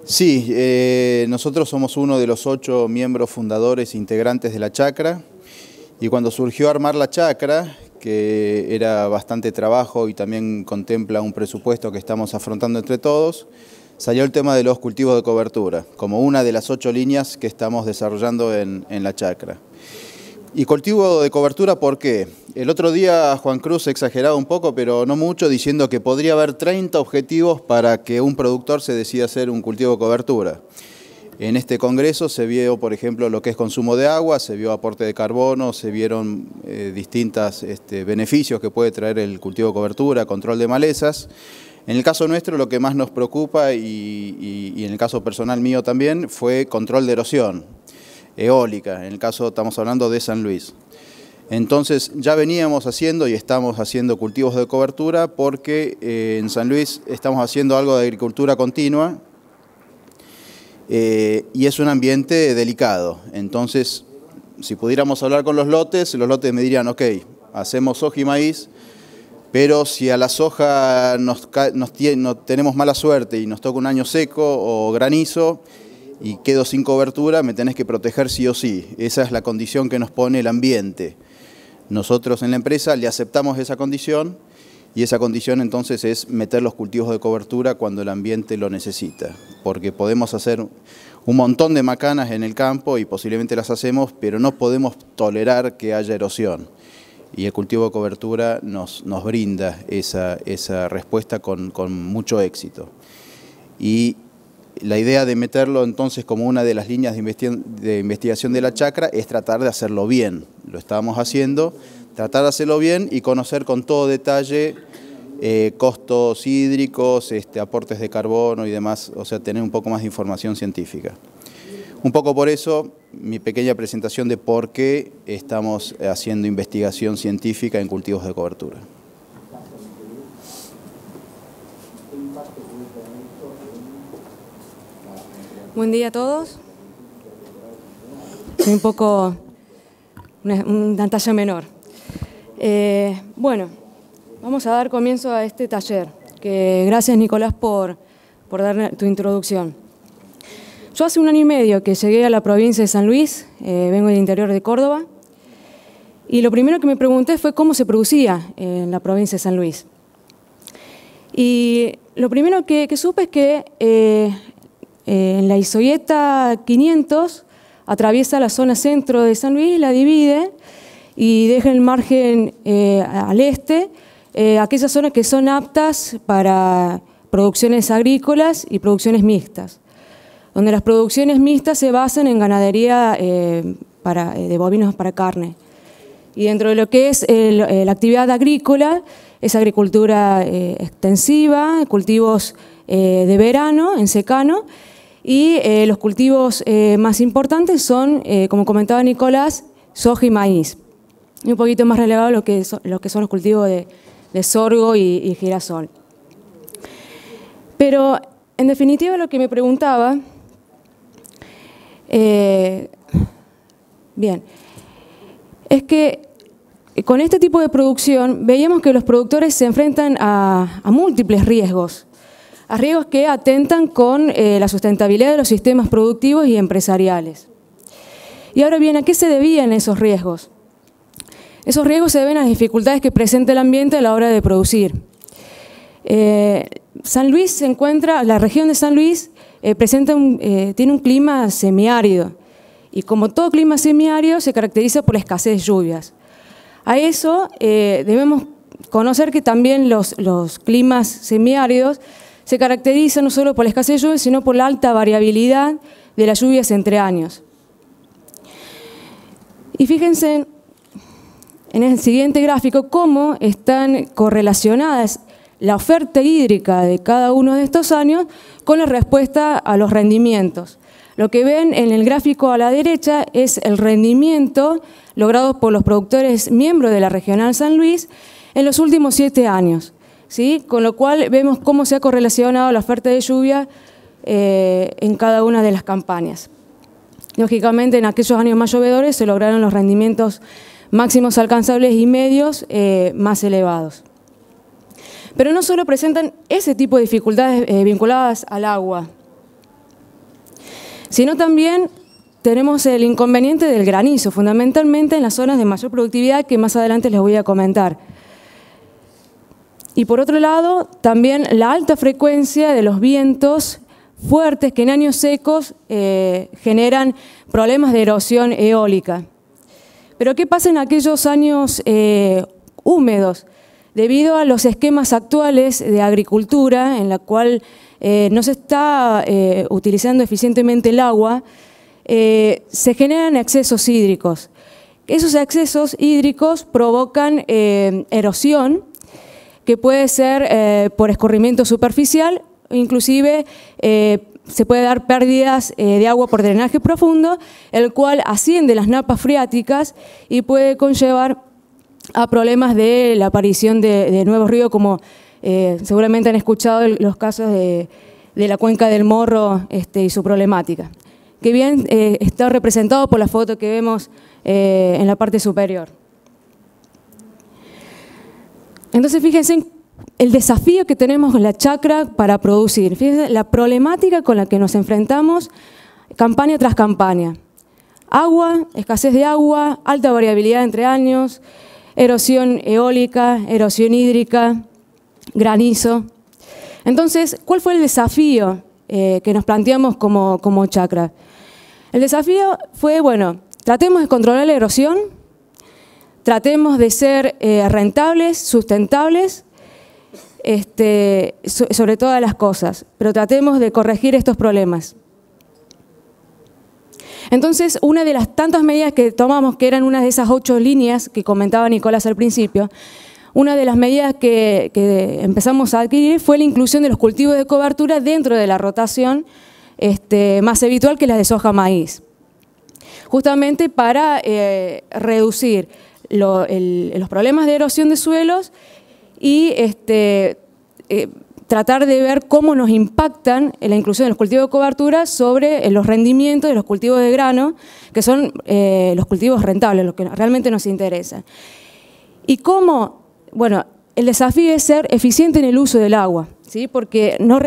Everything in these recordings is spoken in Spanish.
Sí, nosotros somos uno de los 8 miembros fundadores e integrantes de la chacra, y cuando surgió armar la chacra, que era bastante trabajo y también contempla un presupuesto que estamos afrontando entre todos, salió el tema de los cultivos de cobertura, como una de las 8 líneas que estamos desarrollando en la chacra. Y cultivo de cobertura, ¿por qué? El otro día Juan Cruz exageraba un poco, pero no mucho, diciendo que podría haber 30 objetivos para que un productor se decida hacer un cultivo de cobertura. En este congreso se vio, por ejemplo, lo que es consumo de agua, se vio aporte de carbono, se vieron distintos beneficios que puede traer el cultivo de cobertura, control de malezas. En el caso nuestro, lo que más nos preocupa, y en el caso personal mío también, fue control de erosión eólica. En el caso estamos hablando de San Luis. Entonces ya veníamos haciendo y estamos haciendo cultivos de cobertura porque en San Luis estamos haciendo algo de agricultura continua y es un ambiente delicado. Entonces, si pudiéramos hablar con los lotes me dirían, ok, hacemos soja y maíz, pero si a la soja no tenemos mala suerte y nos toca un año seco o granizo y quedo sin cobertura, me tenés que proteger sí o sí. Esa es la condición que nos pone el ambiente. Nosotros en la empresa le aceptamos esa condición, y esa condición entonces es meter los cultivos de cobertura cuando el ambiente lo necesita, porque podemos hacer un montón de macanas en el campo y posiblemente las hacemos, pero no podemos tolerar que haya erosión. Y el cultivo de cobertura nos brinda esa respuesta con mucho éxito. Y la idea de meterlo entonces como una de las líneas de investigación de la chacra es tratar de hacerlo bien. Lo estábamos haciendo, tratar de hacerlo bien y conocer con todo detalle costos hídricos, aportes de carbono y demás, o sea, tener un poco más de información científica. Un poco por eso mi pequeña presentación de por qué estamos haciendo investigación científica en cultivos de cobertura. Buen día a todos. Soy un poco una talla menor. Bueno, vamos a dar comienzo a este taller. Gracias, Nicolás, por dar tu introducción. Yo hace 1 año y medio que llegué a la provincia de San Luis, vengo del interior de Córdoba, y lo primero que me pregunté fue cómo se producía en la provincia de San Luis. Y lo primero que supe es que en la isogueta 500 atraviesa la zona centro de San Luis, la divide y deja el margen al este aquellas zonas que son aptas para producciones agrícolas y producciones mixtas, donde las producciones mixtas se basan en ganadería de bovinos para carne. Y dentro de lo que es la actividad agrícola, es agricultura extensiva, cultivos de verano, en secano, y los cultivos más importantes son, como comentaba Nicolás, soja y maíz. Y un poquito más relevado lo que son los cultivos de sorgo y girasol. Pero, en definitiva, lo que me preguntaba, bien, es que con este tipo de producción veíamos que los productores se enfrentan a múltiples riesgos. A riesgos que atentan con la sustentabilidad de los sistemas productivos y empresariales. Y ahora bien, ¿a qué se debían esos riesgos? Esos riesgos se deben a las dificultades que presenta el ambiente a la hora de producir. San Luis la región de San Luis tiene un clima semiárido, y como todo clima semiárido se caracteriza por la escasez de lluvias. A eso debemos conocer que también los climas semiáridos se caracteriza no solo por la escasez de lluvias, sino por la alta variabilidad de las lluvias entre años. Y fíjense en el siguiente gráfico cómo están correlacionadas la oferta hídrica de cada uno de estos años con la respuesta a los rendimientos. Lo que ven en el gráfico a la derecha es el rendimiento logrado por los productores miembros de la Regional San Luis en los últimos 7 años. ¿Sí? Con lo cual vemos cómo se ha correlacionado la oferta de lluvia en cada una de las campañas. Lógicamente, en aquellos años más llovedores se lograron los rendimientos máximos alcanzables y medios más elevados. Pero no solo presentan ese tipo de dificultades vinculadas al agua, sino también tenemos el inconveniente del granizo, fundamentalmente en las zonas de mayor productividad que más adelante les voy a comentar. Y por otro lado, también la alta frecuencia de los vientos fuertes que en años secos generan problemas de erosión eólica. Pero ¿qué pasa en aquellos años húmedos? Debido a los esquemas actuales de agricultura, en la cual no se está utilizando eficientemente el agua, se generan excesos hídricos. Esos excesos hídricos provocan erosión, que puede ser por escurrimiento superficial, inclusive se puede dar pérdidas de agua por drenaje profundo, el cual asciende las napas freáticas y puede conllevar a problemas de la aparición de nuevos ríos, como seguramente han escuchado los casos de la cuenca del Morro y su problemática, que bien está representado por la foto que vemos en la parte superior. Entonces, fíjense el desafío que tenemos en la chacra para producir. Fíjense la problemática con la que nos enfrentamos campaña tras campaña. Agua, escasez de agua, alta variabilidad entre años, erosión eólica, erosión hídrica, granizo. Entonces, ¿cuál fue el desafío que nos planteamos como chacra? El desafío fue, bueno, tratemos de controlar la erosión, tratemos de ser rentables, sustentables, sobre todas las cosas, pero tratemos de corregir estos problemas. Entonces, una de las tantas medidas que tomamos, que eran una de esas 8 líneas que comentaba Nicolás al principio, una de las medidas que empezamos a adquirir fue la inclusión de los cultivos de cobertura dentro de la rotación más habitual que la de soja-maíz, justamente para reducir los problemas de erosión de suelos y tratar de ver cómo nos impactan la inclusión de los cultivos de cobertura sobre los rendimientos de los cultivos de grano, que son los cultivos rentables, los que realmente nos interesan. Y cómo, bueno, el desafío es ser eficiente en el uso del agua, ¿sí? Porque no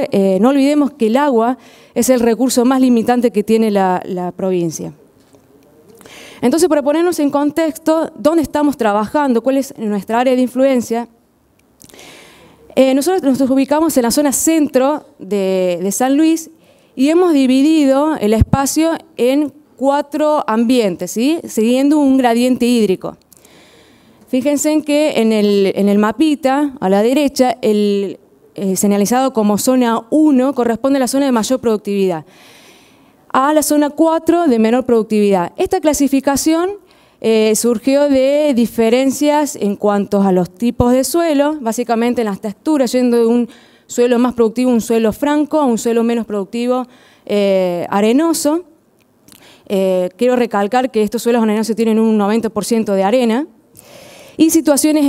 olvidemos que el agua es el recurso más limitante que tiene la provincia. Entonces, para ponernos en contexto, ¿dónde estamos trabajando? ¿Cuál es nuestra área de influencia? Nosotros nos ubicamos en la zona centro de San Luis y hemos dividido el espacio en 4 ambientes, ¿sí? Siguiendo un gradiente hídrico. Fíjense en que en el mapita, a la derecha, el señalizado como zona 1 corresponde a la zona de mayor productividad, a la zona 4 de menor productividad. Esta clasificación surgió de diferencias en cuanto a los tipos de suelo, básicamente en las texturas, yendo de un suelo más productivo, un suelo franco, a un suelo menos productivo, arenoso. Quiero recalcar que estos suelos arenosos tienen un 90% de arena, y situaciones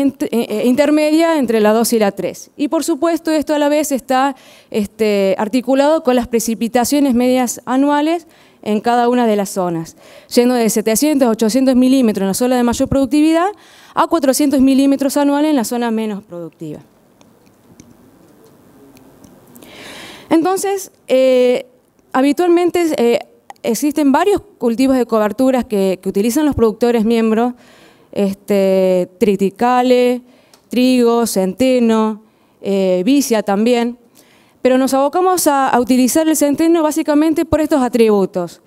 intermedias entre la 2 y la 3. Y por supuesto esto a la vez está articulado con las precipitaciones medias anuales en cada una de las zonas, yendo de 700 a 800 milímetros en la zona de mayor productividad a 400 milímetros anuales en la zona menos productiva. Entonces, habitualmente existen varios cultivos de coberturas que utilizan los productores miembros, triticale, trigo, centeno, vicia también, pero nos abocamos a utilizar el centeno básicamente por estos atributos,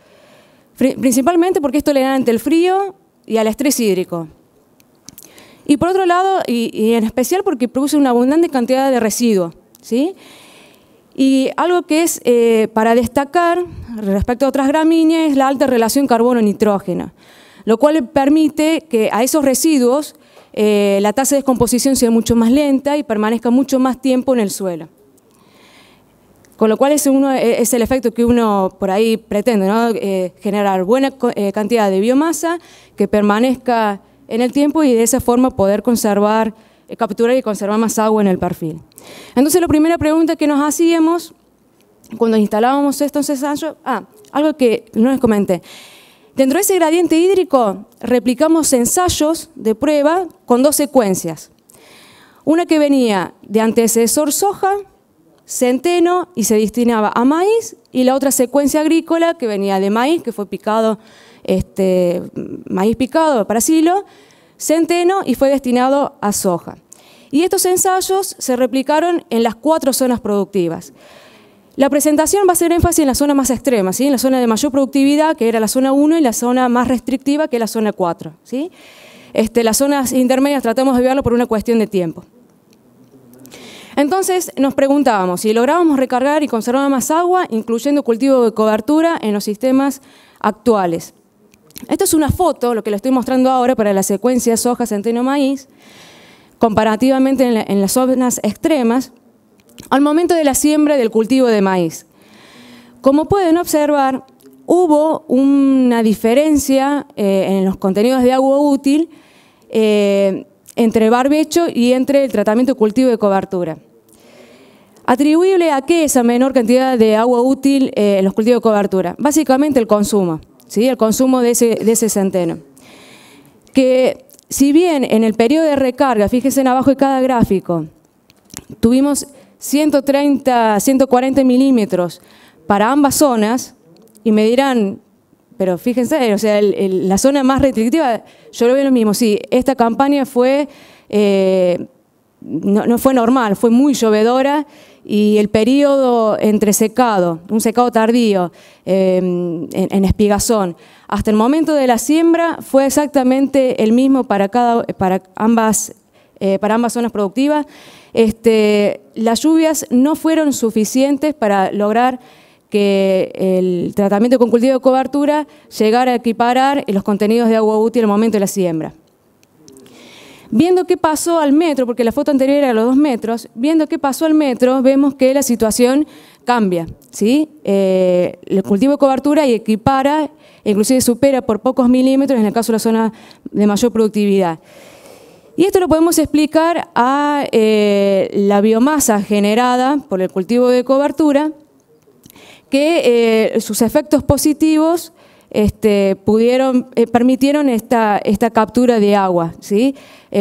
principalmente porque es tolerante al frío y al estrés hídrico. Y por otro lado, y en especial porque produce una abundante cantidad de residuos, ¿sí? Y algo que es para destacar respecto a otras gramíneas es la alta relación carbono-nitrógeno, lo cual permite que a esos residuos la tasa de descomposición sea mucho más lenta y permanezca mucho más tiempo en el suelo. Con lo cual es el efecto que uno por ahí pretende, ¿no? Generar buena cantidad de biomasa que permanezca en el tiempo y de esa forma poder conservar, capturar y conservar más agua en el perfil. Entonces la primera pregunta que nos hacíamos cuando instalábamos estos ensayos, algo que no les comenté. Dentro de ese gradiente hídrico replicamos ensayos de prueba con 2 secuencias. Una que venía de antecesor soja, centeno y se destinaba a maíz, y la otra secuencia agrícola que venía de maíz, que fue picado, maíz picado para silo, centeno y fue destinado a soja. Y estos ensayos se replicaron en las 4 zonas productivas. La presentación va a hacer énfasis en la zona más extrema, ¿sí? En la zona de mayor productividad, que era la zona 1, y la zona más restrictiva, que es la zona 4. ¿Sí? Las zonas intermedias tratamos de verlo por una cuestión de tiempo. Entonces nos preguntábamos si lográbamos recargar y conservar más agua, incluyendo cultivo de cobertura en los sistemas actuales. Esto es una foto, lo que le estoy mostrando ahora, para la secuencia soja, centeno, maíz, comparativamente en las zonas extremas, al momento de la siembra del cultivo de maíz. Como pueden observar, hubo una diferencia en los contenidos de agua útil entre barbecho y entre el tratamiento de cultivo de cobertura. ¿Atribuible a qué esa menor cantidad de agua útil en los cultivos de cobertura? Básicamente el consumo, ¿sí? El consumo de ese centeno. Que si bien en el periodo de recarga, fíjense en abajo de cada gráfico, tuvimos 130, 140 milímetros para ambas zonas, y me dirán, pero fíjense, o sea, la zona más restrictiva, yo lo veo lo mismo, sí, esta campaña fue, no fue normal, fue muy llovedora, y el periodo entre secado, un secado tardío, en espigazón, hasta el momento de la siembra fue exactamente el mismo para ambas zonas productivas. Las lluvias no fueron suficientes para lograr que el tratamiento con cultivo de cobertura llegara a equiparar los contenidos de agua útil al momento de la siembra. Viendo qué pasó al metro, porque la foto anterior era a los 2 metros, viendo qué pasó al metro, vemos que la situación cambia, ¿sí? El cultivo de cobertura y equipara, inclusive supera por pocos milímetros en el caso de la zona de mayor productividad. Y esto lo podemos explicar a la biomasa generada por el cultivo de cobertura, que sus efectos positivos permitieron esta captura de agua, ¿sí?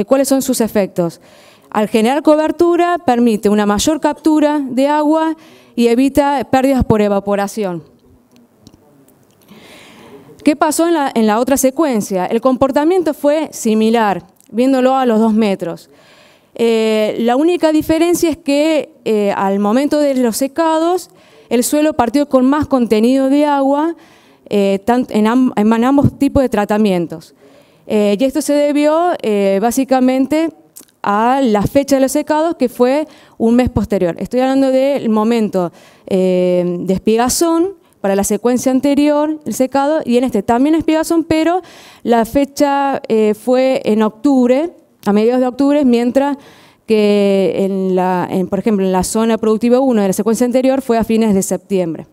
¿Cuáles son sus efectos? Al generar cobertura permite una mayor captura de agua y evita pérdidas por evaporación. ¿Qué pasó en la otra secuencia? El comportamiento fue similar, viéndolo a los 2 metros. La única diferencia es que al momento de los secados, el suelo partió con más contenido de agua en ambos tipos de tratamientos. Y esto se debió básicamente a la fecha de los secados, que fue un mes posterior. Estoy hablando del momento de espigazón para la secuencia anterior, el secado, y en este también espigazón, pero la fecha fue en octubre, a mediados de octubre, mientras que, por ejemplo, en la zona productiva 1 de la secuencia anterior fue a fines de septiembre.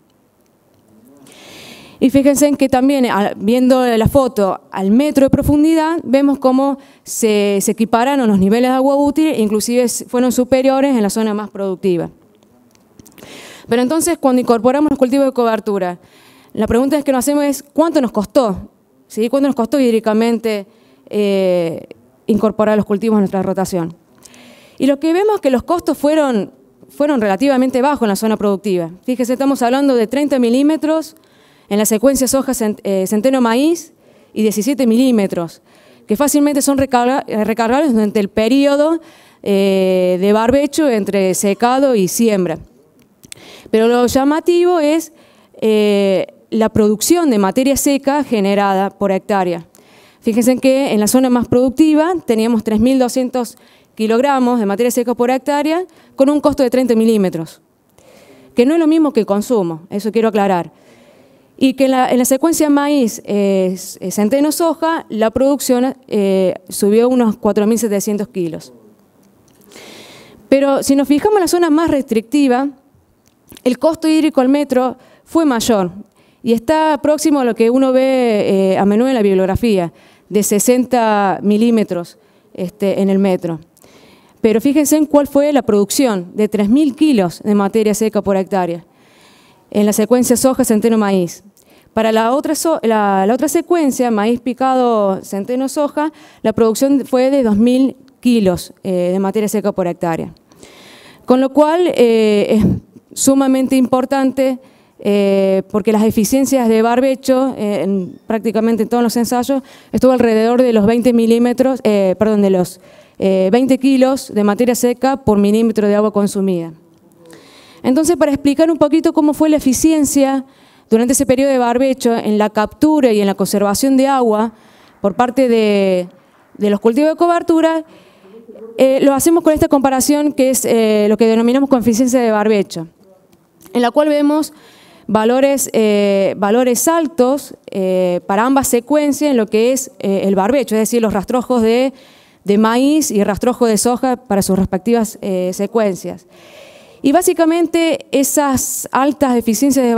Y fíjense en que también, viendo la foto al metro de profundidad, vemos cómo se equipararon los niveles de agua útil, inclusive fueron superiores en la zona más productiva. Pero entonces, cuando incorporamos los cultivos de cobertura, la pregunta que nos hacemos es, ¿cuánto nos costó? ¿Sí? ¿Cuánto nos costó hídricamente incorporar los cultivos a nuestra rotación? Y lo que vemos es que los costos fueron relativamente bajos en la zona productiva. Fíjense, estamos hablando de 30 milímetros en la secuencia soja, centeno, maíz, y 17 milímetros, que fácilmente son recargables durante el periodo de barbecho entre secado y siembra. Pero lo llamativo es la producción de materia seca generada por hectárea. Fíjense que en la zona más productiva teníamos 3.200 kilogramos de materia seca por hectárea con un costo de 30 milímetros, que no es lo mismo que el consumo, eso quiero aclarar. Y que en la secuencia maíz, centeno, soja, la producción subió unos 4.700 kilos. Pero si nos fijamos en la zona más restrictiva, el costo hídrico al metro fue mayor y está próximo a lo que uno ve a menudo en la bibliografía, de 60 milímetros en el metro. Pero fíjense en cuál fue la producción, de 3.000 kilos de materia seca por hectárea, en la secuencia soja, centeno, maíz. Para la otra secuencia, maíz picado, centeno, soja, la producción fue de 2.000 kilos de materia seca por hectárea. Con lo cual es sumamente importante porque las eficiencias de barbecho, prácticamente en todos los ensayos, estuvo alrededor de los 20 kilos de materia seca por milímetro de agua consumida. Entonces, para explicar un poquito cómo fue la eficiencia durante ese periodo de barbecho en la captura y en la conservación de agua por parte de los cultivos de cobertura, lo hacemos con esta comparación que es lo que denominamos coeficiencia de barbecho, en la cual vemos valores altos para ambas secuencias en lo que es el barbecho, es decir, los rastrojos de maíz y rastrojo de soja para sus respectivas secuencias. Y básicamente esas altas eficiencias de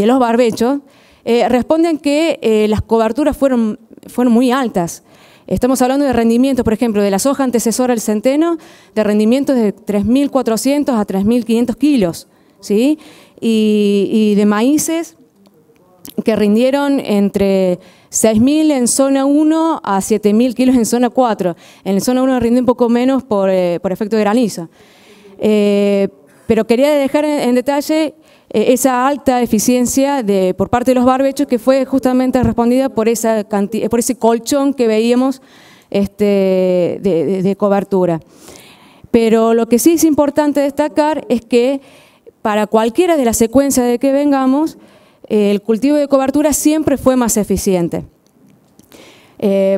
los barbechos, responden que las coberturas fueron muy altas. Estamos hablando de rendimientos, por ejemplo, de la soja antecesora al centeno, de rendimientos de 3.400 a 3.500 kilos, ¿sí? Y de maíces que rindieron entre 6.000 en zona 1 a 7.000 kilos en zona 4. En la zona 1 rinde un poco menos por efecto de granizo. Pero quería dejar en detalle esa alta eficiencia por parte de los barbechos, que fue justamente respondida por ese colchón que veíamos de cobertura. Pero lo que sí es importante destacar es que para cualquiera de las secuencias de que vengamos, el cultivo de cobertura siempre fue más eficiente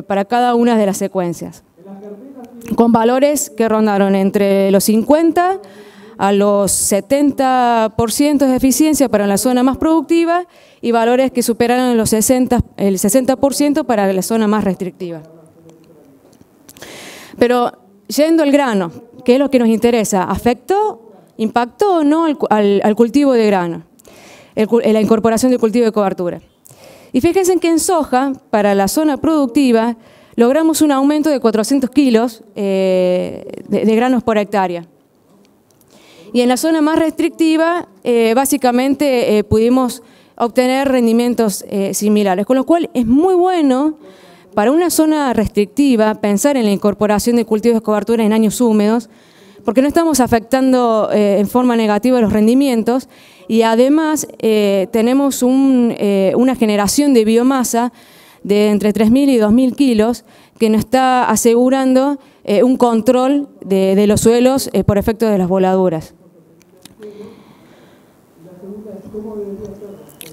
para cada una de las secuencias, con valores que rondaron entre los 50 a los 70% de eficiencia para la zona más productiva y valores que superaron el 60% para la zona más restrictiva. Pero yendo al grano, ¿qué es lo que nos interesa? ¿Impactó o no al cultivo de grano? La incorporación del cultivo de cobertura. Y fíjense que en soja, para la zona productiva, logramos un aumento de 400 kilos de granos por hectárea. Y en la zona más restrictiva, básicamente pudimos obtener rendimientos similares, con lo cual es muy bueno para una zona restrictiva pensar en la incorporación de cultivos de cobertura en años húmedos, porque no estamos afectando en forma negativa los rendimientos y además tenemos una generación de biomasa de entre 3.000 y 2.000 kilos que nos está asegurando un control de los suelos por efecto de las voladuras.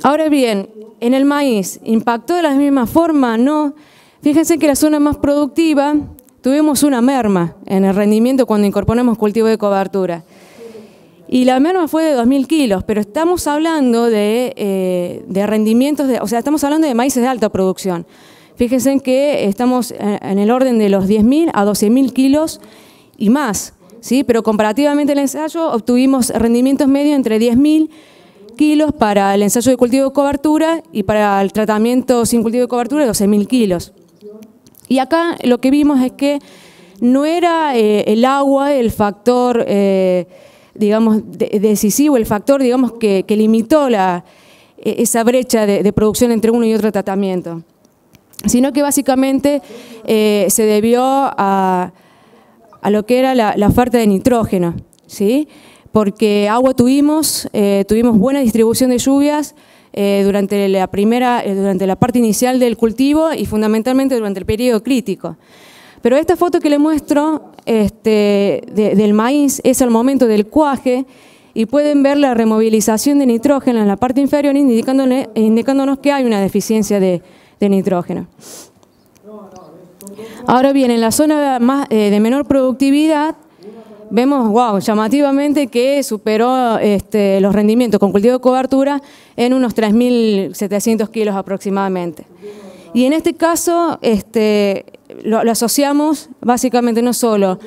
Ahora bien, en el maíz, ¿impactó de la misma forma? No. Fíjense que la zona más productiva tuvimos una merma en el rendimiento cuando incorporamos cultivo de cobertura. Y la merma fue de 2.000 kilos, pero estamos hablando de rendimientos, estamos hablando de maíces de alta producción. Fíjense que estamos en el orden de los 10.000 a 12.000 kilos y más, ¿sí? Pero comparativamente al ensayo obtuvimos rendimientos medios entre 10.000 kilos para el ensayo de cultivo de cobertura y para el tratamiento sin cultivo de cobertura 12.000 kilos. Y acá lo que vimos es que no era el agua el factor, decisivo, el factor, que limitó esa brecha de producción entre uno y otro tratamiento, sino que básicamente se debió a lo que era la oferta de nitrógeno, ¿sí? Porque agua tuvimos buena distribución de lluvias durante la parte inicial del cultivo y fundamentalmente durante el periodo crítico. Pero esta foto que le muestro del maíz es al momento del cuaje y pueden ver la removilización de nitrógeno en la parte inferior indicándonos que hay una deficiencia de nitrógeno. Ahora bien, en la zona de menor productividad vemos, llamativamente que superó los rendimientos con cultivo de cobertura en unos 3.700 kilos aproximadamente. Y en este caso lo asociamos básicamente no solo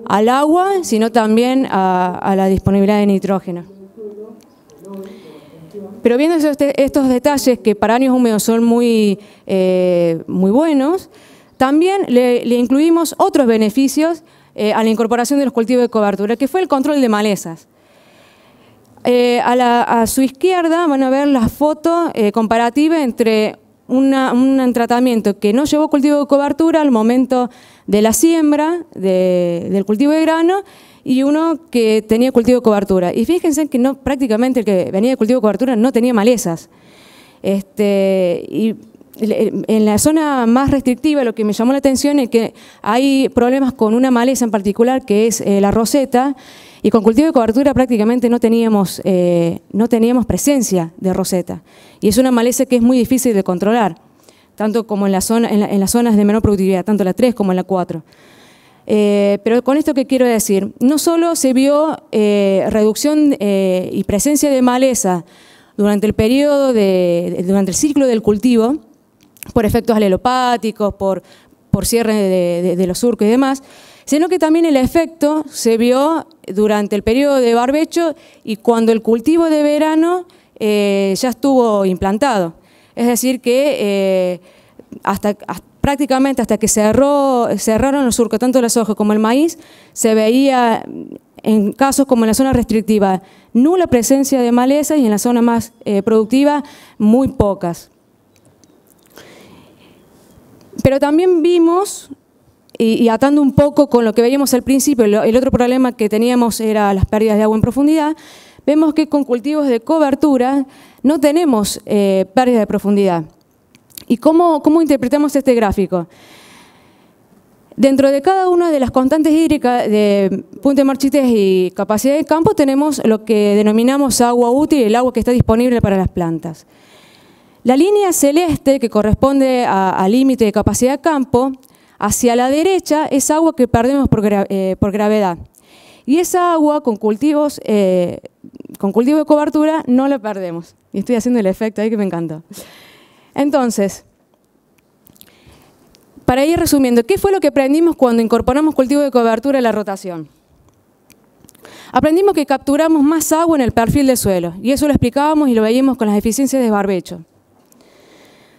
al agua, sino también a la disponibilidad de nitrógeno. Pero viendo estos detalles que para años húmedos son muy buenos, también le incluimos otros beneficios a la incorporación de los cultivos de cobertura, que fue el control de malezas. A su izquierda van a ver la foto comparativa entre un tratamiento que no llevó cultivo de cobertura al momento de la siembra del cultivo de grano y uno que tenía cultivo de cobertura. Y fíjense que no, prácticamente el que venía de cultivo de cobertura no tenía malezas. Y en la zona más restrictiva lo que me llamó la atención es que hay problemas con una maleza en particular que es la roseta, y con cultivo de cobertura prácticamente no teníamos presencia de roseta. Y es una maleza que es muy difícil de controlar, tanto como en las zonas de menor productividad, tanto la 3 como la 4. Pero con esto que quiero decir, no solo se vio reducción y presencia de maleza durante el periodo durante el ciclo del cultivo, por efectos alelopáticos, por cierre de los surcos y demás, sino que también el efecto se vio durante el periodo de barbecho y cuando el cultivo de verano ya estuvo implantado. Es decir que prácticamente hasta que cerraron los surcos, tanto la soja como el maíz, se veía en casos como en la zona restrictiva nula presencia de malezas y en la zona más productiva muy pocas. Pero también vimos, y atando un poco con lo que veíamos al principio, el otro problema que teníamos era las pérdidas de agua en profundidad, vemos que con cultivos de cobertura no tenemos pérdida de profundidad. ¿Y cómo interpretamos este gráfico? Dentro de cada una de las constantes hídricas de punto de marchites y capacidad de campo tenemos lo que denominamos agua útil, el agua que está disponible para las plantas. La línea celeste, que corresponde al límite de capacidad de campo, hacia la derecha es agua que perdemos por gravedad. Y esa agua con cultivo de cobertura no la perdemos. Y estoy haciendo el efecto ahí que me encantó. Entonces, para ir resumiendo, ¿qué fue lo que aprendimos cuando incorporamos cultivo de cobertura a la rotación? Aprendimos que capturamos más agua en el perfil del suelo, y eso lo explicábamos y lo veíamos con las eficiencias de barbecho.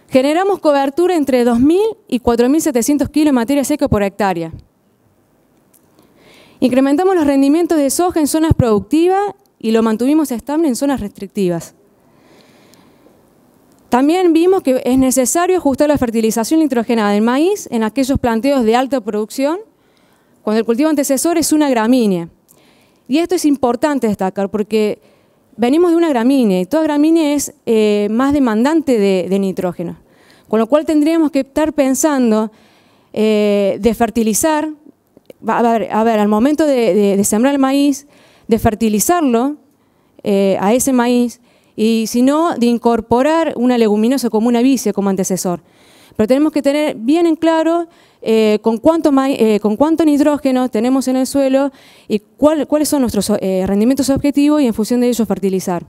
Generamos cobertura entre 2.000 y 4.700 kilos de materia seca por hectárea. Incrementamos los rendimientos de soja en zonas productivas y lo mantuvimos estable en zonas restrictivas. También vimos que es necesario ajustar la fertilización nitrogenada del maíz en aquellos planteos de alta producción, cuando el cultivo antecesor es una gramínea. Y esto es importante destacar porque venimos de una gramínea y toda gramínea es más demandante de nitrógeno. Con lo cual tendríamos que estar pensando de fertilizar, al momento de sembrar el maíz, de fertilizarlo a ese maíz, y si no, de incorporar una leguminosa como una vicia como antecesor. Pero tenemos que tener bien en claro con cuánto nitrógeno tenemos en el suelo y cuáles son nuestros rendimientos objetivos y en función de ello fertilizar.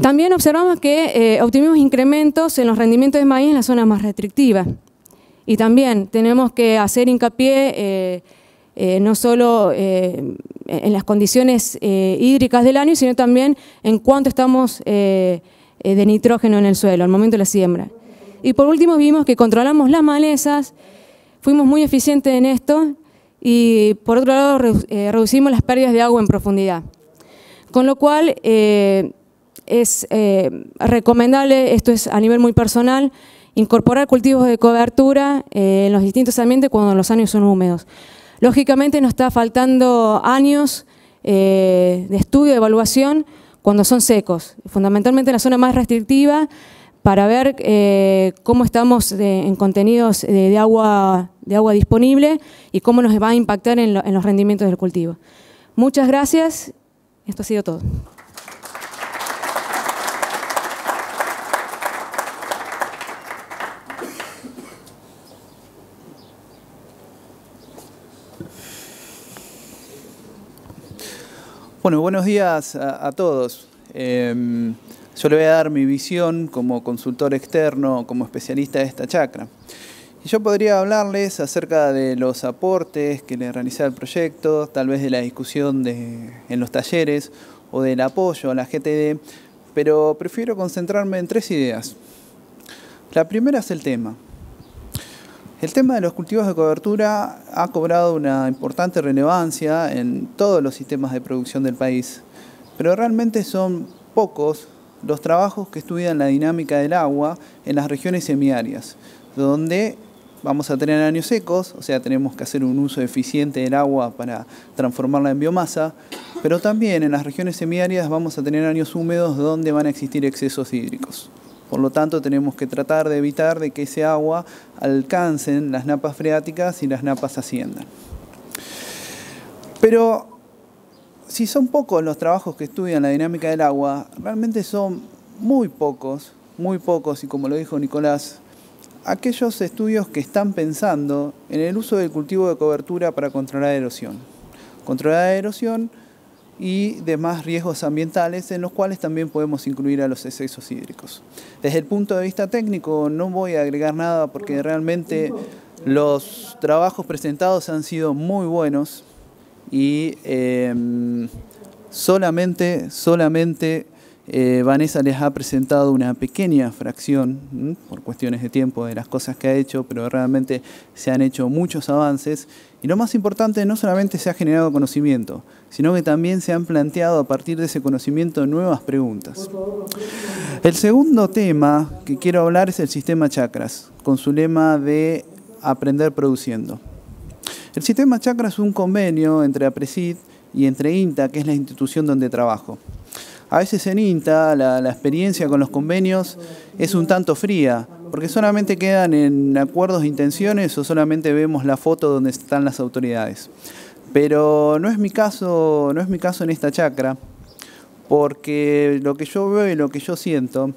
También observamos que obtuvimos incrementos en los rendimientos de maíz en las zonas más restrictivas. Y también tenemos que hacer hincapié no solo en las condiciones hídricas del año, sino también en cuánto estamos de nitrógeno en el suelo al momento de la siembra. Y por último vimos que controlamos las malezas, fuimos muy eficientes en esto y por otro lado reducimos las pérdidas de agua en profundidad. Con lo cual es recomendable, esto es a nivel muy personal, incorporar cultivos de cobertura en los distintos ambientes cuando los años son húmedos. Lógicamente nos está faltando años de estudio, de evaluación, cuando son secos, fundamentalmente en la zona más restrictiva, para ver cómo estamos en contenidos de agua disponible y cómo nos va a impactar en los rendimientos del cultivo. Muchas gracias. Esto ha sido todo. Bueno, buenos días a todos. Yo le voy a dar mi visión como consultor externo, como especialista de esta chacra. Y yo podría hablarles acerca de los aportes que le realicé al proyecto, tal vez de la discusión en los talleres o del apoyo a la GTD, pero prefiero concentrarme en 3 ideas. La primera es el tema. El tema de los cultivos de cobertura ha cobrado una importante relevancia en todos los sistemas de producción del país, pero realmente son pocos los trabajos que estudian la dinámica del agua en las regiones semiáridas, donde vamos a tener años secos, o sea, tenemos que hacer un uso eficiente del agua para transformarla en biomasa, pero también en las regiones semiáridas vamos a tener años húmedos donde van a existir excesos hídricos. Por lo tanto, tenemos que tratar de evitar de que ese agua alcancen las napas freáticas y las napas asciendan. Pero si son pocos los trabajos que estudian la dinámica del agua, realmente son muy pocos, y como lo dijo Nicolás, aquellos estudios que están pensando en el uso del cultivo de cobertura para controlar erosión. Controlar la erosión y demás riesgos ambientales en los cuales también podemos incluir a los excesos hídricos. Desde el punto de vista técnico no voy a agregar nada porque realmente los trabajos presentados han sido muy buenos y solamente Vanessa les ha presentado una pequeña fracción, por cuestiones de tiempo, de las cosas que ha hecho, pero realmente se han hecho muchos avances. Y lo más importante, no solamente se ha generado conocimiento, sino que también se han planteado a partir de ese conocimiento nuevas preguntas. El segundo tema que quiero hablar es el sistema Chacras, con su lema de aprender produciendo. El sistema Chacras es un convenio entre APRESID y entre INTA, que es la institución donde trabajo. A veces en INTA la experiencia con los convenios es un tanto fría, porque solamente quedan en acuerdos de intenciones o solamente vemos la foto donde están las autoridades. Pero no es mi caso en esta chacra, porque lo que yo veo y lo que yo siento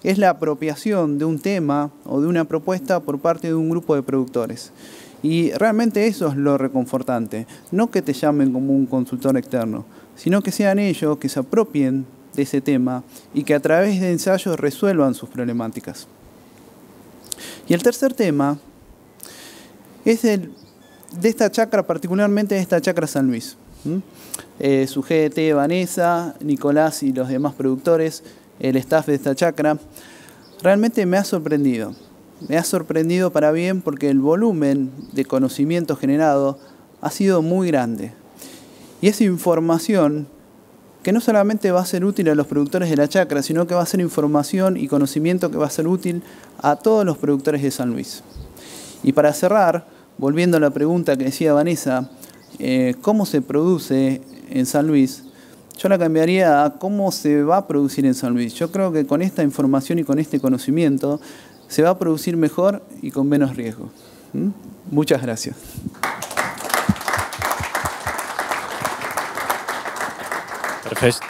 es la apropiación de un tema o de una propuesta por parte de un grupo de productores. Y realmente eso es lo reconfortante, no que te llamen como un consultor externo, sino que sean ellos que se apropien de ese tema y que a través de ensayos resuelvan sus problemáticas. Y el tercer tema es de esta chacra, particularmente de esta chacra San Luis. Su GDT, Vanessa, Nicolás y los demás productores, el staff de esta chacra, realmente me ha sorprendido. Me ha sorprendido para bien porque el volumen de conocimiento generado ha sido muy grande. Y esa información que no solamente va a ser útil a los productores de la chacra, sino que va a ser información y conocimiento que va a ser útil a todos los productores de San Luis. Y para cerrar, volviendo a la pregunta que decía Vanessa, ¿cómo se produce en San Luis? Yo la cambiaría a cómo se va a producir en San Luis. Yo creo que con esta información y con este conocimiento se va a producir mejor y con menos riesgo. Muchas gracias. Perfecto.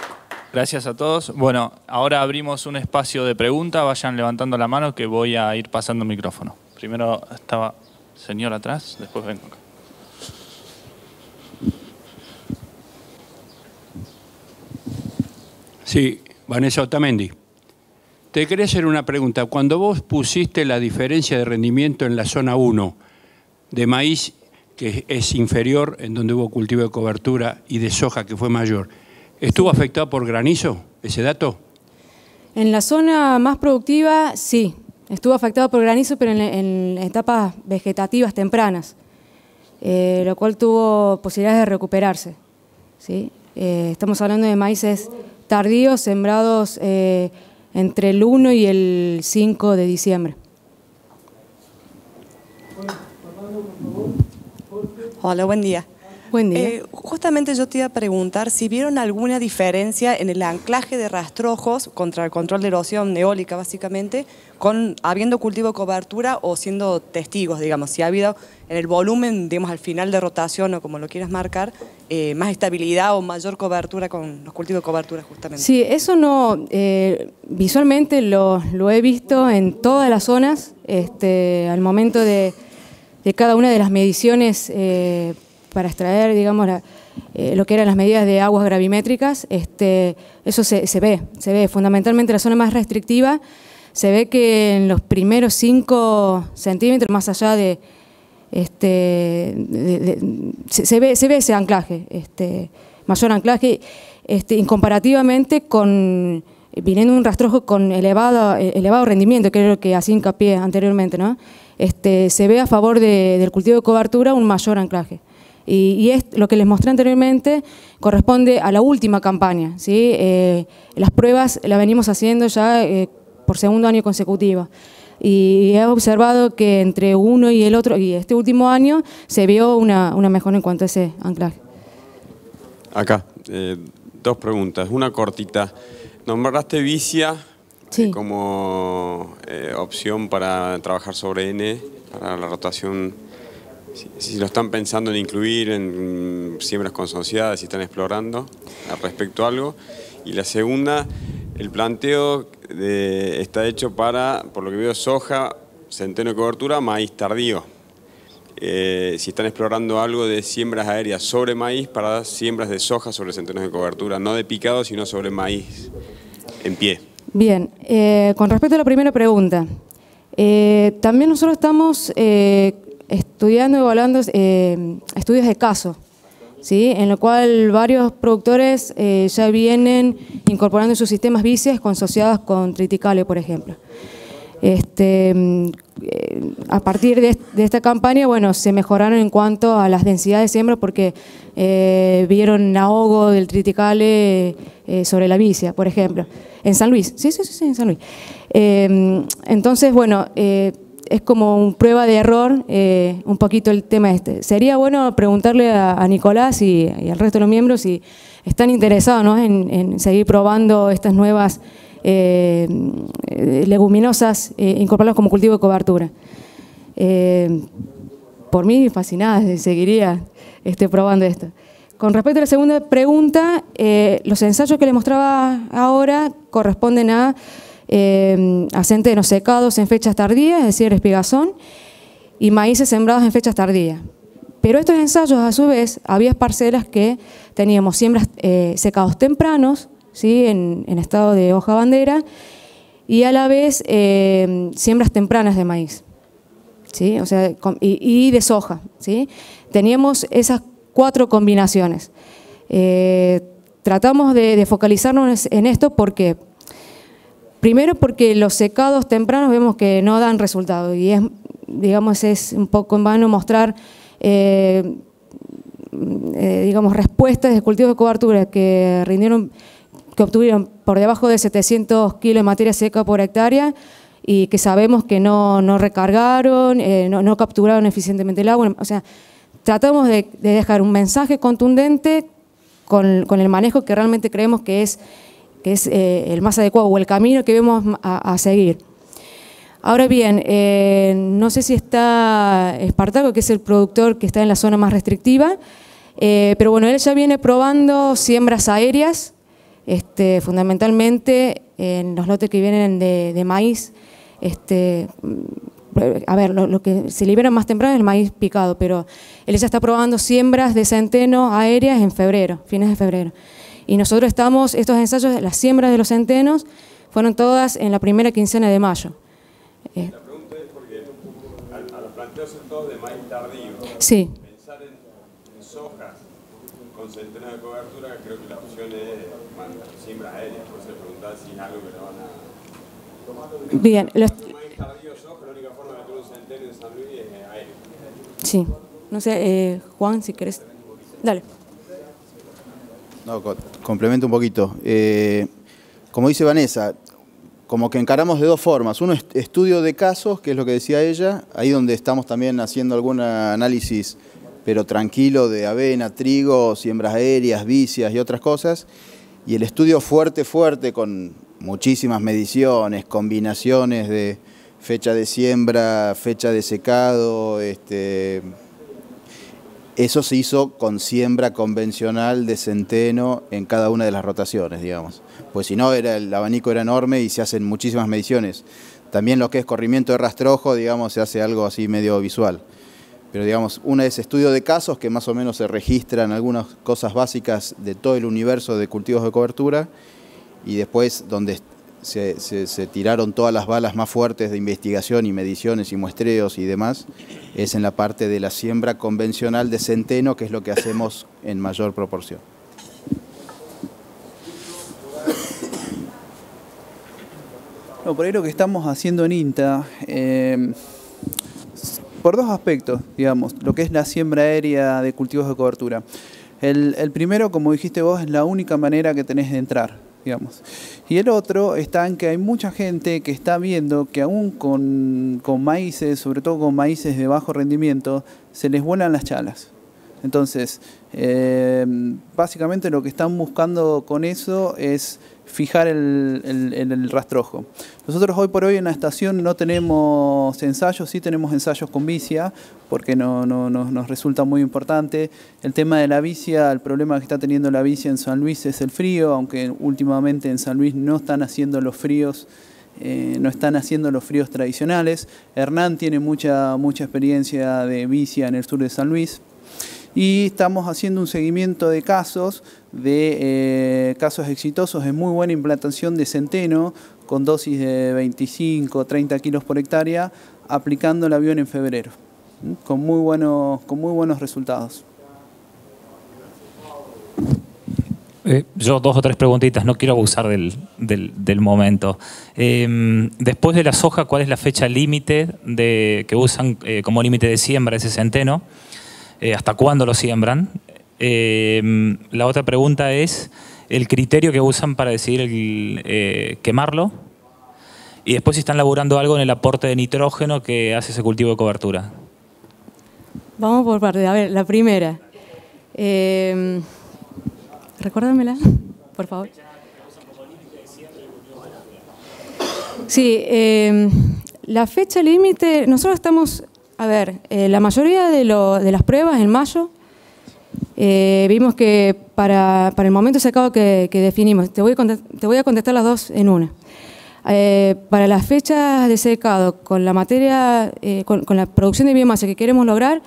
Gracias a todos. Bueno, ahora abrimos un espacio de preguntas. Vayan levantando la mano que voy a ir pasando el micrófono. Primero estaba el señor atrás, después vengo acá. Sí, Vanessa Otamendi. Te quería hacer una pregunta. Cuando vos pusiste la diferencia de rendimiento en la zona 1 de maíz, que es inferior, en donde hubo cultivo de cobertura, y de soja, que fue mayor, ¿estuvo afectado por granizo, ese dato? En la zona más productiva, sí. Estuvo afectado por granizo, pero en etapas vegetativas tempranas, lo cual tuvo posibilidades de recuperarse, ¿sí? Estamos hablando de maíces tardíos, sembrados entre el 1 y el 5 de diciembre. Hola, buen día. Buen día. Justamente yo te iba a preguntar si vieron alguna diferencia en el anclaje de rastrojos contra el control de erosión eólica, básicamente, habiendo cultivo de cobertura o siendo testigos, digamos, si ha habido en el volumen, digamos, al final de rotación o como lo quieras marcar, más estabilidad o mayor cobertura con los cultivos de cobertura, justamente. Sí, eso no, visualmente lo he visto en todas las zonas, al momento de cada una de las mediciones para extraer, digamos, lo que eran las medidas de aguas gravimétricas, eso se ve. Fundamentalmente en la zona más restrictiva, se ve que en los primeros 5 centímetros, más allá se ve ese anclaje, mayor anclaje, incomparativamente con, viniendo un rastrojo con elevado rendimiento, que es lo que hacía hincapié anteriormente, ¿no? Se ve a favor del cultivo de cobertura un mayor anclaje. Y es lo que les mostré anteriormente, corresponde a la última campaña, ¿sí? Las pruebas las venimos haciendo ya por segundo año consecutivo. Y he observado que entre uno y el otro, y este último año, se vio una mejora en cuanto a ese anclaje. Acá, dos preguntas. Una cortita. Nombraste Vicia Sí. como opción para trabajar sobre N, para la rotación. Si lo están pensando en incluir en siembras consociadas, si están explorando al respecto a algo. Y la segunda, el planteo está hecho para, por lo que veo, soja, centeno de cobertura, maíz tardío. Si están explorando algo de siembras aéreas sobre maíz para siembras de soja sobre centenos de cobertura, no de picado, sino sobre maíz en pie. Bien, con respecto a la primera pregunta, también nosotros estamos estudiando y evaluando estudios de caso, ¿sí? En lo cual varios productores ya vienen incorporando en sus sistemas Vicias consociadas con triticale, por ejemplo. A partir de esta campaña, bueno, se mejoraron en cuanto a las densidades de siembra porque vieron ahogo del triticale sobre la vicia, por ejemplo, en San Luis. Sí, en San Luis. Entonces, bueno, es como un prueba de error un poquito el tema este. Sería bueno preguntarle a Nicolás y al resto de los miembros si están interesados, ¿no?, en seguir probando estas nuevas leguminosas, incorporarlas como cultivo de cobertura. Por mí, fascinada, seguiría probando esto. Con respecto a la segunda pregunta, los ensayos que les mostraba ahora corresponden a centenos secados en fechas tardías, es decir, espigazón, y maíces sembrados en fechas tardías. Pero estos ensayos, a su vez, había parcelas que teníamos siembras secados tempranos, ¿sí?, en estado de hoja bandera, y a la vez siembras tempranas de maíz, ¿sí?, o sea, y de soja, ¿sí? Teníamos esas 4 combinaciones. Tratamos de focalizarnos en esto porque, primero porque los secados tempranos vemos que no dan resultado y es un poco en vano mostrar respuestas de cultivos de cobertura que obtuvieron por debajo de 700 kilos de materia seca por hectárea y que sabemos que no recargaron, no capturaron eficientemente el agua. O sea, tratamos de dejar un mensaje contundente con el manejo que realmente creemos que es el más adecuado o el camino que vemos a seguir. Ahora bien, no sé si está Espartaco, que es el productor que está en la zona más restrictiva, pero bueno, él ya viene probando siembras aéreas, fundamentalmente en los lotes que vienen de maíz. A ver, lo que se libera más temprano es el maíz picado, pero él ya está probando siembras de centeno aéreas en febrero, fines de febrero. Y nosotros estos ensayos, las siembras de los centenos, fueron todas en la primera quincena de mayo. La pregunta es porque a los planteos son todos de maíz tardío. Sí. Pensar en sojas con centeno de cobertura, creo que la opción es siembras aéreas. Por eso preguntar si es algo que no van a... Bien. Maíz tardío, soja, la única forma de tener un centeno en San Luis es aéreo. Sí. No sé, Juan, si querés. Dale. No, complemento un poquito. Como dice Vanessa, como que encaramos de 2 formas. Uno es estudio de casos, que es lo que decía ella, ahí donde estamos también haciendo algún análisis, pero tranquilo, de avena, trigo, siembras aéreas, vicias y otras cosas. Y el estudio fuerte, con muchísimas mediciones, combinaciones de fecha de siembra, fecha de secado, eso se hizo con siembra convencional de centeno en cada una de las rotaciones, digamos. Pues si no, el abanico era enorme y se hacen muchísimas mediciones. También lo que es corrimiento de rastrojo, digamos, se hace algo así medio visual. Pero digamos, una es estudio de casos, que más o menos se registran algunas cosas básicas de todo el universo de cultivos de cobertura, y después donde se tiraron todas las balas más fuertes de investigación y mediciones y muestreos y demás, es en la parte de la siembra convencional de centeno, que es lo que hacemos en mayor proporción. No, por ahí lo que estamos haciendo en INTA, por 2 aspectos, digamos, lo que es la siembra aérea de cultivos de cobertura. El primero, como dijiste vos, es la única manera que tenés de entrar. digamos. Y el otro está en que hay mucha gente que está viendo que aún con maíces, sobre todo con maíces de bajo rendimiento, se les vuelan las chalas. Entonces, básicamente lo que están buscando con eso es fijar el rastrojo. Nosotros hoy por hoy en la estación no tenemos ensayos, sí tenemos ensayos con vicia, porque nos resulta muy importante. El tema de la vicia, el problema que está teniendo la vicia en San Luis es el frío, aunque últimamente en San Luis no están haciendo los fríos. No están haciendo los fríos tradicionales. Hernán tiene mucha experiencia de vicia en el sur de San Luis. Y estamos haciendo un seguimiento de casos exitosos de muy buena implantación de centeno con dosis de 25 o 30 kilos por hectárea, aplicando el avión en febrero, con muy buenos resultados. Yo 2 o 3 preguntitas, no quiero abusar del momento. Después de la soja, ¿cuál es la fecha límite que usan como límite de siembra ese centeno? ¿Hasta cuándo lo siembran? La otra pregunta es el criterio que usan para decidir quemarlo. Y después si están laburando algo en el aporte de nitrógeno que hace ese cultivo de cobertura. Vamos por partes. A ver, la primera. Recuérdamela, por favor. Sí, la fecha límite, nosotros estamos, a ver, la mayoría de las pruebas en mayo, vimos que para el momento de secado que definimos, te voy a contestar las dos en una. Para las fechas de secado, con la materia, con la producción de biomasa que queremos lograr,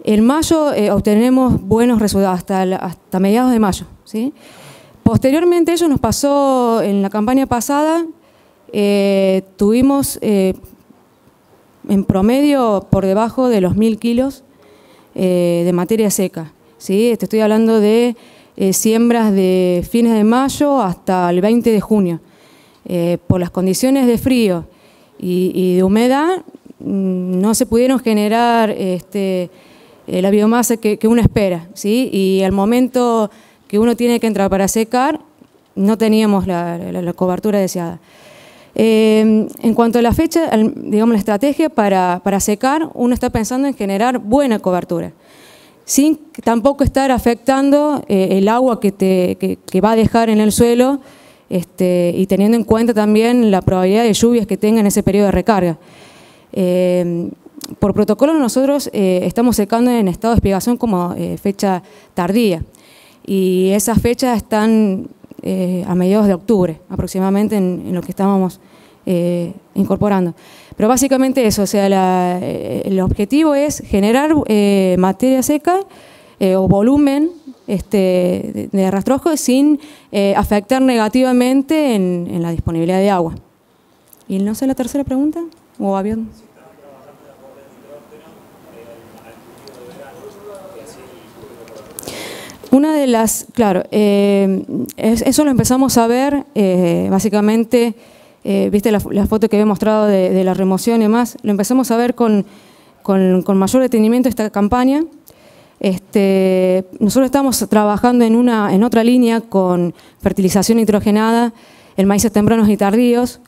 en mayo obtenemos buenos resultados hasta mediados de mayo, ¿sí? Posteriormente, eso nos pasó en la campaña pasada, tuvimos en promedio por debajo de los 1000 kilos de materia seca, ¿sí? Te estoy hablando de siembras de fines de mayo hasta el 20 de junio. Por las condiciones de frío y de humedad, no se pudieron generar la biomasa que uno espera, ¿sí? Y al momento que uno tiene que entrar para secar, no teníamos la cobertura deseada. En cuanto a la fecha, digamos la estrategia para secar, uno está pensando en generar buena cobertura, sin tampoco estar afectando el agua que va a dejar en el suelo, y teniendo en cuenta también la probabilidad de lluvias que tenga en ese periodo de recarga. Por protocolo nosotros estamos secando en estado de espigación como fecha tardía, y esas fechas están a mediados de octubre aproximadamente en lo que estábamos incorporando. Pero básicamente eso, o sea, el objetivo es generar materia seca o volumen de rastrojo sin afectar negativamente en la disponibilidad de agua. ¿Y no sé la tercera pregunta? ¿O avión? Una de las, claro, eso lo empezamos a ver básicamente, viste la foto que había mostrado de la remoción y demás, lo empezamos a ver con mayor detenimiento esta campaña. Nosotros estamos trabajando en otra línea con fertilización nitrogenada en maíces tempranos y tardíos.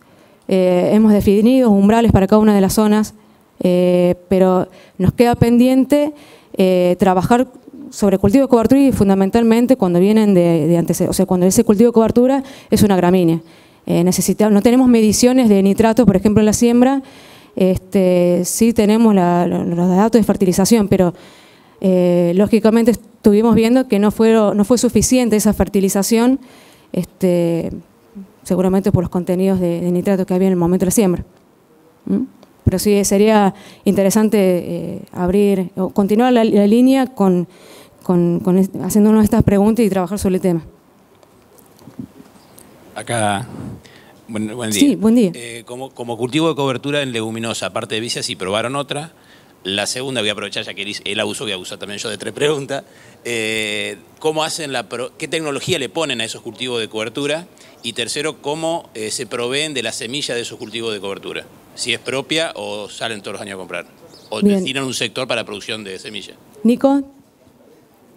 Hemos definido umbrales para cada una de las zonas, pero nos queda pendiente trabajar sobre cultivo de cobertura y fundamentalmente cuando vienen de antecedentes, o sea, cuando ese cultivo de cobertura es una gramínea. No tenemos mediciones de nitratos, por ejemplo, en la siembra, sí tenemos los datos de fertilización, pero lógicamente estuvimos viendo que no fue suficiente esa fertilización, seguramente por los contenidos de nitratos que había en el momento de la siembra. Pero sí sería interesante abrir o continuar la línea haciéndonos estas preguntas y trabajar sobre el tema. Acá, buen día. Sí, buen día. Como cultivo de cobertura en leguminosa, aparte de vicia, sí probaron otra. La segunda, voy a aprovechar ya que él abusó, voy a abusar también yo de 3 preguntas. ¿Cómo hacen qué tecnología le ponen a esos cultivos de cobertura? Y tercero, ¿cómo se proveen de la semilla de esos cultivos de cobertura? Si es propia o salen todos los años a comprar. O destinan un sector para producción de semilla. Nico.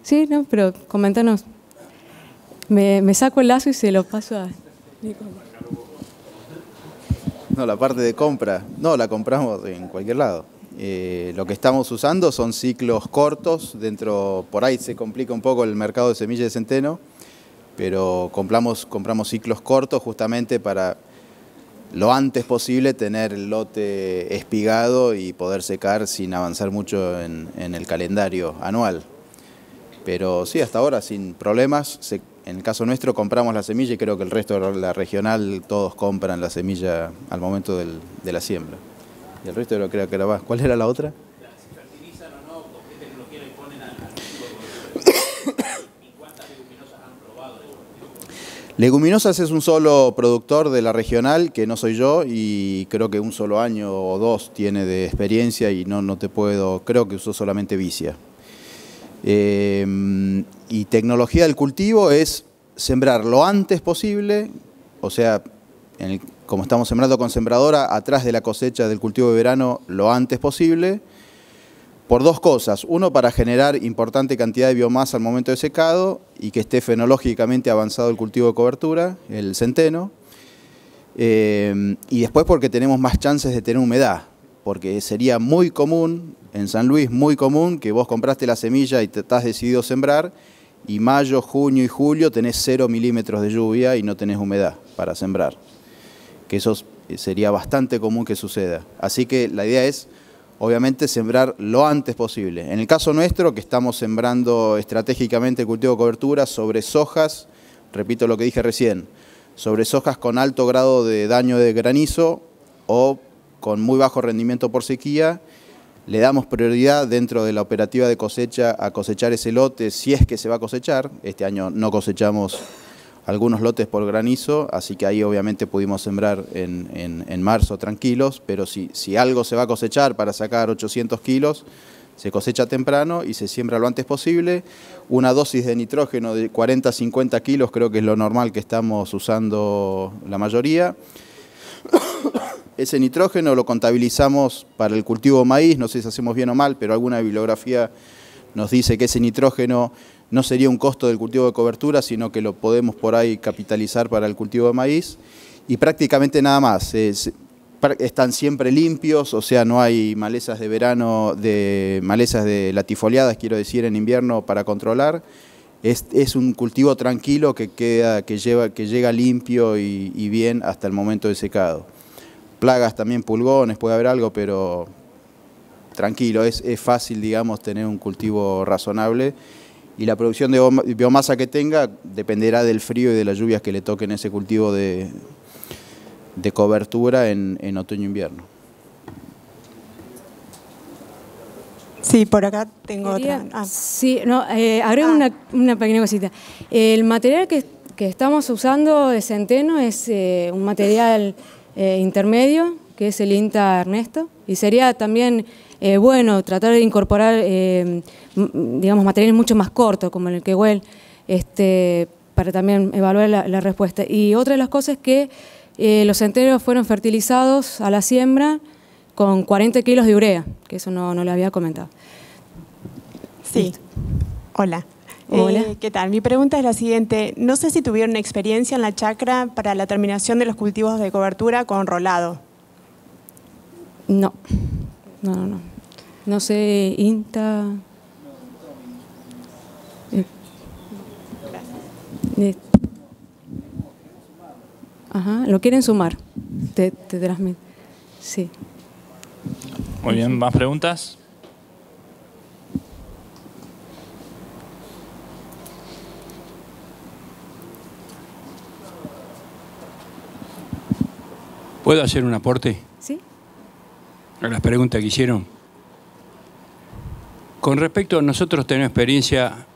Sí, no, pero coméntanos. me saco el lazo y se lo paso a Nicolás. No, la parte de compra, no, la compramos en cualquier lado. Lo que estamos usando son ciclos cortos, por ahí se complica un poco el mercado de semillas de centeno, pero compramos ciclos cortos justamente para lo antes posible tener el lote espigado y poder secar sin avanzar mucho en el calendario anual. Pero sí, hasta ahora sin problemas. En el caso nuestro compramos la semilla y creo que el resto de la regional todos compran la semilla al momento de la siembra. Y el resto creo que era más. ¿Cuál era la otra? Si fertilizan o no, ¿con qué tecnología le ponen al cultivo de cobertura? ¿Y cuántas leguminosas han probado de cultivo? Leguminosas es un solo productor de la regional, que no soy yo, y creo que un solo año o dos tiene de experiencia y no te puedo, creo que usó solamente vicia. Y tecnología del cultivo es sembrar lo antes posible, o sea, como estamos sembrando con sembradora, atrás de la cosecha del cultivo de verano lo antes posible, por dos cosas. Uno, para generar importante cantidad de biomasa al momento de secado y que esté fenológicamente avanzado el cultivo de cobertura, el centeno, y después porque tenemos más chances de tener humedad, porque sería muy común, en San Luis, muy común, que vos compraste la semilla y te estás decidido sembrar, y mayo, junio y julio tenés 0 milímetros de lluvia y no tenés humedad para sembrar. Que eso sería bastante común que suceda. Así que la idea es, obviamente, sembrar lo antes posible. En el caso nuestro, que estamos sembrando estratégicamente el cultivo de cobertura sobre sojas, repito lo que dije recién, sobre sojas con alto grado de daño de granizo o con muy bajo rendimiento por sequía, le damos prioridad dentro de la operativa de cosecha a cosechar ese lote si es que se va a cosechar. Este año no cosechamos algunos lotes por granizo, así que ahí obviamente pudimos sembrar en marzo tranquilos, pero si algo se va a cosechar para sacar 800 kilos, se cosecha temprano y se siembra lo antes posible. Una dosis de nitrógeno de 40-50 kilos creo que es lo normal que estamos usando la mayoría. Ese nitrógeno lo contabilizamos para el cultivo de maíz, no sé si hacemos bien o mal, pero alguna bibliografía nos dice que ese nitrógeno no sería un costo del cultivo de cobertura, sino que lo podemos por ahí capitalizar para el cultivo de maíz. Y prácticamente nada más. Están siempre limpios, o sea, no hay malezas de verano, malezas de latifoliadas, quiero decir, en invierno para controlar. Es un cultivo tranquilo que llega limpio y bien hasta el momento de secado. Plagas también, pulgones, puede haber algo, pero tranquilo, es fácil, digamos, tener un cultivo razonable. Y la producción de biomasa que tenga dependerá del frío y de las lluvias que le toquen ese cultivo de cobertura en otoño e invierno. Sí, por acá tengo otra. Sí, no, agrego una pequeña cosita. El material que estamos usando de centeno es un material intermedio, que es el INTA Ernesto, y sería también bueno tratar de incorporar digamos, materiales mucho más cortos, como el Quehuel, para también evaluar la respuesta. Y otra de las cosas es que los centenos fueron fertilizados a la siembra con 40 kilos de urea, que eso no lo había comentado. Sí, hola. Hola. ¿Qué tal? Mi pregunta es la siguiente. No sé si tuvieron experiencia en la chacra para la terminación de los cultivos de cobertura con rolado. No. No sé, INTA... Ajá, lo quieren sumar. Te transmito. Sí. Muy bien, ¿más preguntas? ¿Puedo hacer un aporte? Sí. A las preguntas que hicieron. Con respecto a nosotros tenemos experiencia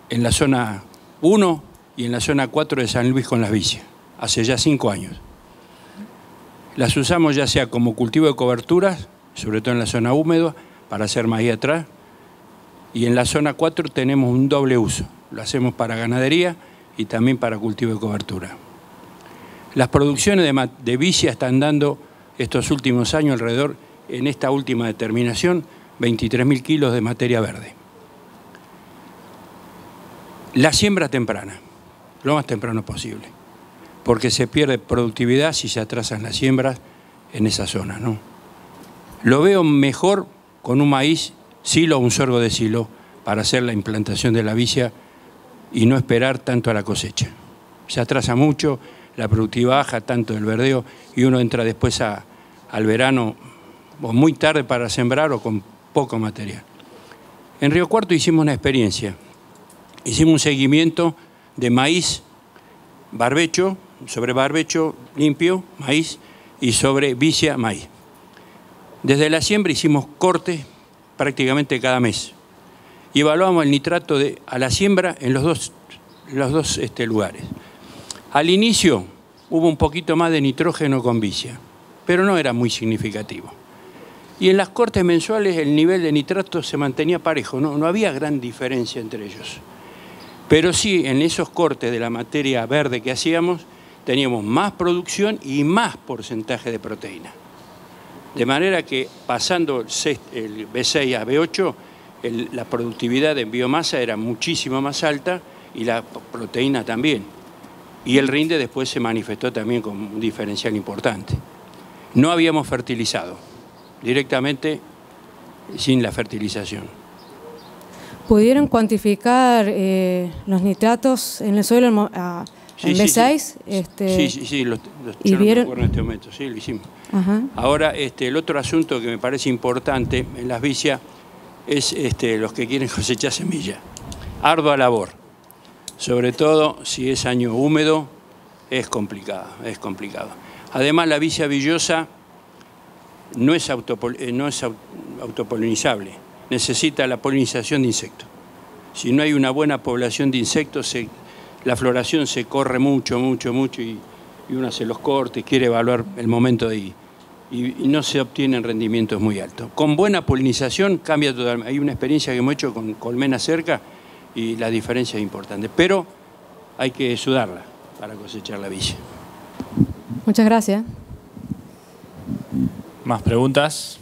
en la zona 1 y en la zona 4 de San Luis con las vicias, hace ya 5 años. Las usamos ya sea como cultivo de coberturas, sobre todo en la zona húmeda, para hacer maíz atrás, y en la zona 4 tenemos un doble uso. Lo hacemos para ganadería y también para cultivo de cobertura. Las producciones de vicia están dando estos últimos años alrededor, en esta última determinación, 23.000 kilos de materia verde. La siembra temprana. lo más temprano posible, porque se pierde productividad si se atrasan las siembras en esa zona, ¿no? Lo veo mejor con un maíz silo o un sorgo de silo para hacer la implantación de la vicia y no esperar tanto a la cosecha. Se atrasa mucho, la productividad baja tanto del verdeo y uno entra después al verano o muy tarde para sembrar o con poco material. En Río Cuarto hicimos una experiencia. Hicimos un seguimiento de maíz, barbecho, sobre barbecho limpio, maíz, y sobre vicia, maíz. Desde la siembra hicimos corte prácticamente cada mes. Y evaluamos el nitrato a la siembra en los dos lugares. Al inicio hubo un poquito más de nitrógeno con vicia, pero no era muy significativo. Y en las cortes mensuales el nivel de nitrato se mantenía parejo, no había gran diferencia entre ellos. Pero sí, en esos cortes de la materia verde que hacíamos, teníamos más producción y más porcentaje de proteína. De manera que pasando el B6 a B8, la productividad en biomasa era muchísimo más alta y la proteína también. Y el rinde después se manifestó también con un diferencial importante. No habíamos fertilizado, directamente sin la fertilización. ¿Pudieron cuantificar los nitratos en el suelo en B6? Sí, yo no me acuerdo en este momento, sí, lo hicimos. Ajá. Ahora, el otro asunto que me parece importante en las vicias es los que quieren cosechar semilla. Ardua labor, sobre todo si es año húmedo, es complicado. Además, la vicia villosa no es autopolinizable, necesita la polinización de insectos. Si no hay una buena población de insectos, la floración se corre mucho y uno hace los cortes, quiere evaluar el momento de ir. Y no se obtienen rendimientos muy altos. Con buena polinización cambia totalmente. Hay una experiencia que hemos hecho con colmena cerca y la diferencia es importante. Pero hay que sudarla para cosechar la vicia. Muchas gracias. ¿Más preguntas?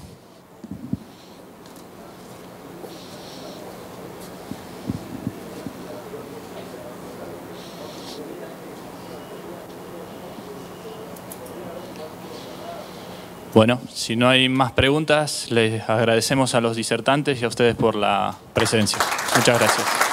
Bueno, si no hay más preguntas, les agradecemos a los disertantes y a ustedes por la presencia. Muchas gracias.